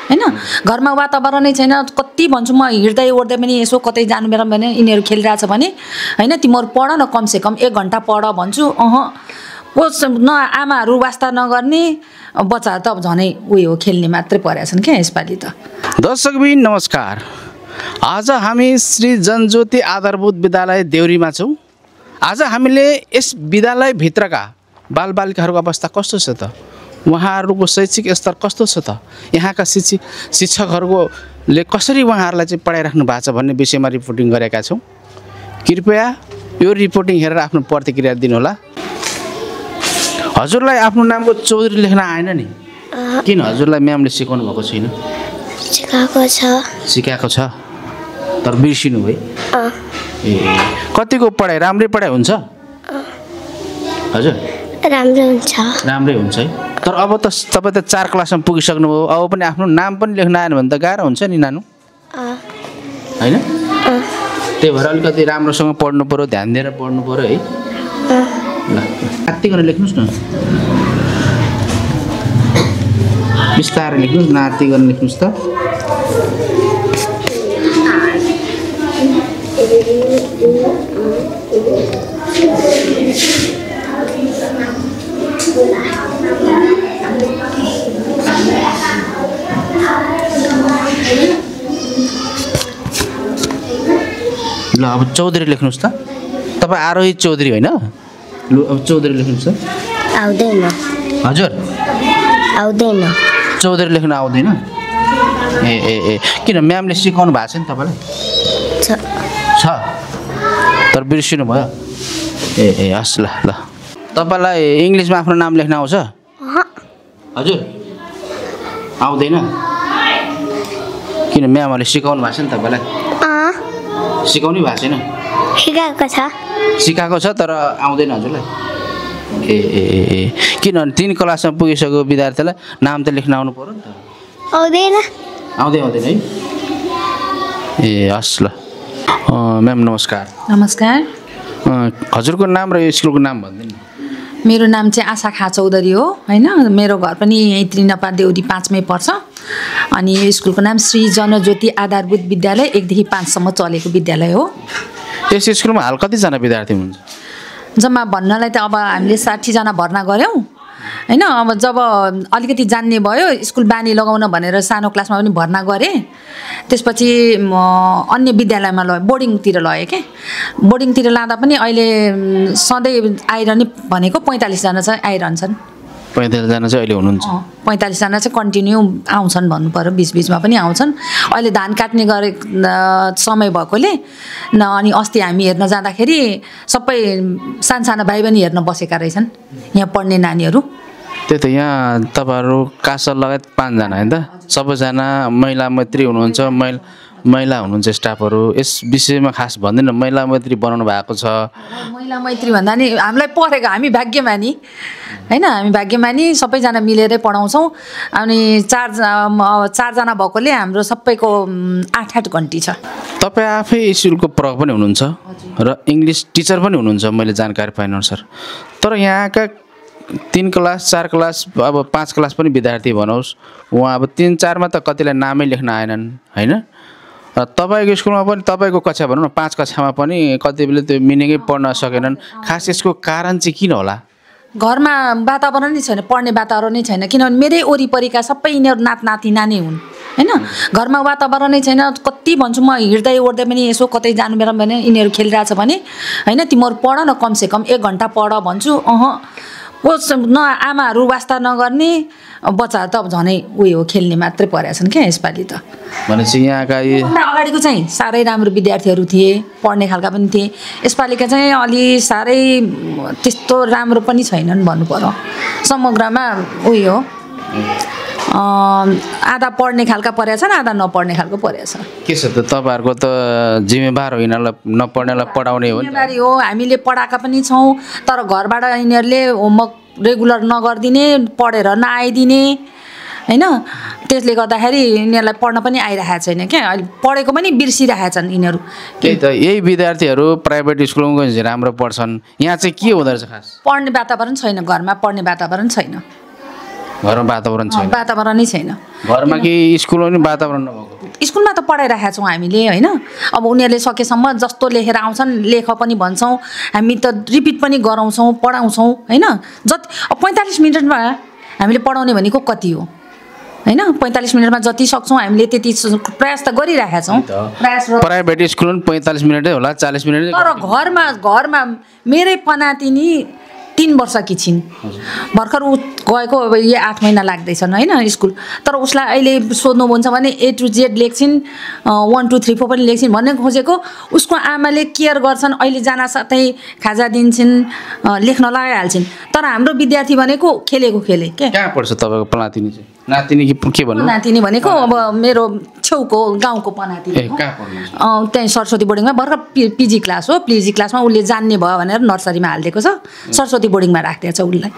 हैन घरमा वातावरणै छैन कति भन्छु म हिँड्दै ओर्दै पनि यसो कतै जानु बेला भने यिनीहरू खेलिरहेछ भने हैन तिमीहरू पढ न कम से कम 1 घण्टा पढ भन्छु न आमाहरू वास्ता नगर्ने बच्चाहरू त अब झनै उयो खेल्ने मात्रै परेका छन् क्या यसपालि त। दर्शकबिन नमस्कार, आज हामी श्री जनज्योति आधारभूत विद्यालय देउरीमा छौँ। आज हामीले यस विद्यालयभित्रका बालबालिकाहरूको अवस्था कस्तो छ त, उहाँहरूको शैक्षिक स्तर कस्तो छ त, यहाँका शिक्षकहरूले कसरी उहाँहरूलाई चाहिँ पढाइराख्नु भएको छ भन्ने विषयमा रिपोर्टिङ गरेका छौँ। कृपया यो रिपोर्टिङ हेरेर आफ्नो प्रतिक्रिया दिनुहोला। हजुरलाई आफ्नो नामको चौधरी लेख्न आएन नि? किन हजुरलाई म्यामले सिकाउनु भएको छैन? सिकाएको छ तर बिर्सिनु भयो। ए कतिको पढाइ राम्रै पढाइ हुन्छ हजुर? राम्रै हुन्छ है। तर अब त तपाईँ त 4 क्लासमा पुगिसक्नुभयो, अब पनि आफ्नो नाम पनि लेख्न आएन भने त गाह्रो हुन्छ नि नानु, होइन? त्यही भएर अलिकति राम्रोसँग पढ्नु पऱ्यो, ध्यान दिएर पढ्नु पऱ्यो है। ल नाति गरेर लेख्नुहोस् न, बिस्तारै लेख्नुहोस्, नाति गरेर लेख्नुहोस् त। ल अब चौधरी लेख्नुहोस् त। तपाईँ आरोही चौधरी होइन? लु अब चौधरी लेख्नुहोस् त। आउँदैन हजुर? आउँदैन। चौधरी लेख्न आउँदैन? ए ए ए किन म्यामले सिकाउनु भएको छ नि तपाईँलाई? छ तर बिर्सिनु भयो? ए ए हस् ल ल। तपाईँलाई इङ्ग्लिसमा आफ्नो नाम लेख्न आउँछ? हजुर आउँदैन? किन म्यामहरूले सिकाउनु भएको छ नि तपाईँलाई? सिकाउनै भएको छैन? सिकाएको छ तर आउँदैन हजुरलाई? ए ए ए किन 3 क्लासमा पुगिसकेको विद्यार्थीलाई नाम त लेख्न आउनु पर्यो नि त? आउँदैन है? ए हस् ल। म्याम नमस्कार। नमस्कार। हजुरको नाम र यो स्कुलको नाम भनिदिनु। मेरो नाम चाहिँ आशा खा चौधरी हो होइन। मेरो घर पनि यहीँ त्रिनपा देउरी 5 मै पर्छ। अनि यो स्कुलको नाम श्री जनज्योति आधारभूत विद्यालय 1 देखि 5 सम्म चलेको विद्यालय हो। यस स्कुलमा हाल कतिजना विद्यार्थी हुनुहुन्छ? जम्मा भन्नलाई त अब हामीले 60 जना भर्ना गऱ्यौँ हैन। अब जब अलिकति जान्ने भयो स्कुल बानी लगाउन भनेर सानो क्लासमा पनि भर्ना गरेँ। त्यसपछि अन्य विद्यालयमा बोर्डिङतिर लगेँ के। बोर्डिङतिर लाँदा पनि अहिले सधैँ आइरहने भनेको 45 जना चाहिँ आइरहन्छन्। 45 जना चाहिँ अहिले हुनुहुन्छ? 45 जना चाहिँ कन्टिन्यू आउँछन् भन्नु पर्यो, बिचबिचमा पनि आउँछन्। अहिले धान काट्ने गरे समय भएकोले अनि अस्ति हामी हेर्न जाँदाखेरि सबै सानसाना भाइ बहिनी हेर्न बसेका रहेछन् यहाँ पढ्ने नानीहरू। त्यही त यहाँ तपाईँहरू कासल लगायत 5 जना होइन त? सबैजना महिला मैत्री हुनुहुन्छ, महिला हुनुहुन्छ स्टाफहरू। यस विषयमा खास भन्दैन, महिला मैत्री बनाउनु भएको छ? महिला मैत्री भन्दा नि हामीलाई पढेको हामी भाग्यमानी होइन। हामी भाग्यमानी सबैजना मिलेरै पढाउँछौँ। अनि 4 जना भएकोले हाम्रो सबैको 8-8 घन्टी छ। तपाईँ आफै स्कुलको प्रमुख पनि हुनुहुन्छ र इङ्ग्लिस टिचर पनि हुनुहुन्छ मैले जानकारी पाएअनुसार। तर यहाँका 3 क्लास 4 क्लास अब 5 क्लास पनि विद्यार्थी भनौस्, उहाँ अब 3-4 मा त कतिलाई नामै लेख्न आएनन् होइन? तपाईँको स्कुलमा पनि तपाईँको कक्षा भनौँ न 5 कक्षामा पनि कति बेला त्यो मिनिङै पढ्न सकेनन्। खास यसको कारण चाहिँ किन होला? घरमा वातावरण नै छैन, पढ्ने वातावरण नै छैन। किनभने मेरै वरिपरिका सबै यिनीहरू नाति नानी हुन् होइन। घरमा वातावरण नै छैन। कति भन्छु म हिँड्दै ओर्दै पनि यसो कतै जानु बेला भने यिनीहरू खेलिरहेछ भने होइन तिमीहरू पढ न कम से कम 1 घण्टा पढ भन्छु न आमाहरू वास्ता नगर्ने बच्चाहरू त अब झनै उयो खेल्ने मात्रै परेका छन् क्या यसपालि त। भनेपछि यहाँका अगाडिको चाहिँ साह्रै राम्रो विद्यार्थीहरू थिए, पढ्ने खालका पनि थिए। यसपालिका चाहिँ अलि साह्रै त्यस्तो राम्रो पनि छैनन् भन्नु पर्यो। समग्रमा उयो आधा पढ्ने खालका परेका छन्, आधा नपढ्ने खालको परेको छ। के छ त तपाईँहरूको त जिम्मेवार हो यिनीहरूलाई नपढ्नेलाई पढाउने हो? जिम्मेवारी हो, हामीले पढाएका पनि छौँ। तर घरबाट यिनीहरूले होमवर्क रेगुलर नगरिदिने, पढेर नआइदिने हैन। त्यसले गर्दाखेरि यिनीहरूलाई पढ्न पनि आइरहेको छैन क्या। अहिले पढेको पनि बिर्सिरहेका छन् यिनीहरू। त्यही त यही विद्यार्थीहरू प्राइभेट स्कुलमा गए राम्रो पढ्छन्, यहाँ चाहिँ के हुँदो रहेछ खास? पढ्ने वातावरण छैन, घरमा पढ्ने वातावरण छैन। घरमा वातावरण छैन वातावरणै छैन घरमा कि स्कुलमा पनि वातावरण नभएको स्कुलमा त पढाइरहेका छौँ हामीले होइन अब उनीहरूले सकेसम्म जस्तो लेखेर आउँछन् लेख पनि भन्छौँ हामी त रिपिट पनि गराउँछौँ पढाउँछौँ होइन जति 45 मिनटमा हामीले पढाउने भनेको कति हो होइन 45 मिनटमा जति सक्छौँ हामीले त्यति प्रयास त गरिरहेका छौँ प्राइभेट स्कुलमा 45 मिनटै होला 40 मिनट तर घरमा मेरै पनातिनी 3 वर्षकी छिन् भर्खर ऊ गएको अब यो 8 महिना लाग्दैछन् होइन स्कुल तर उसलाई अहिले सोध्नुहुन्छ भने A to Z लेख्छिन् 1 2 3 4 पनि लेख्छिन् भन्ने खोजेको उसको आमाले केयर गर्छन् अहिले जान साथै खाजा दिन्छन् लेख्न लगाइहाल्छिन् तर हाम्रो विद्यार्थी भनेको खेलेको खेले के कहाँ पढ्छ तपाईँको पनातिनी चाहिँ नातिनी के भन्नु नातिनी भनेको अब मेरो छेउको गाउँको पनातिनी कहाँ पढ्नु त्यहीँ सरस्वती बोर्डिङमा भर्खर पिजी क्लास हो पिजी क्लासमा उसले जान्ने भयो भनेर नर्सरीमा हालिदिएको छ सरस्वती बोर्डिङमा राखिदिएको छ उसलाई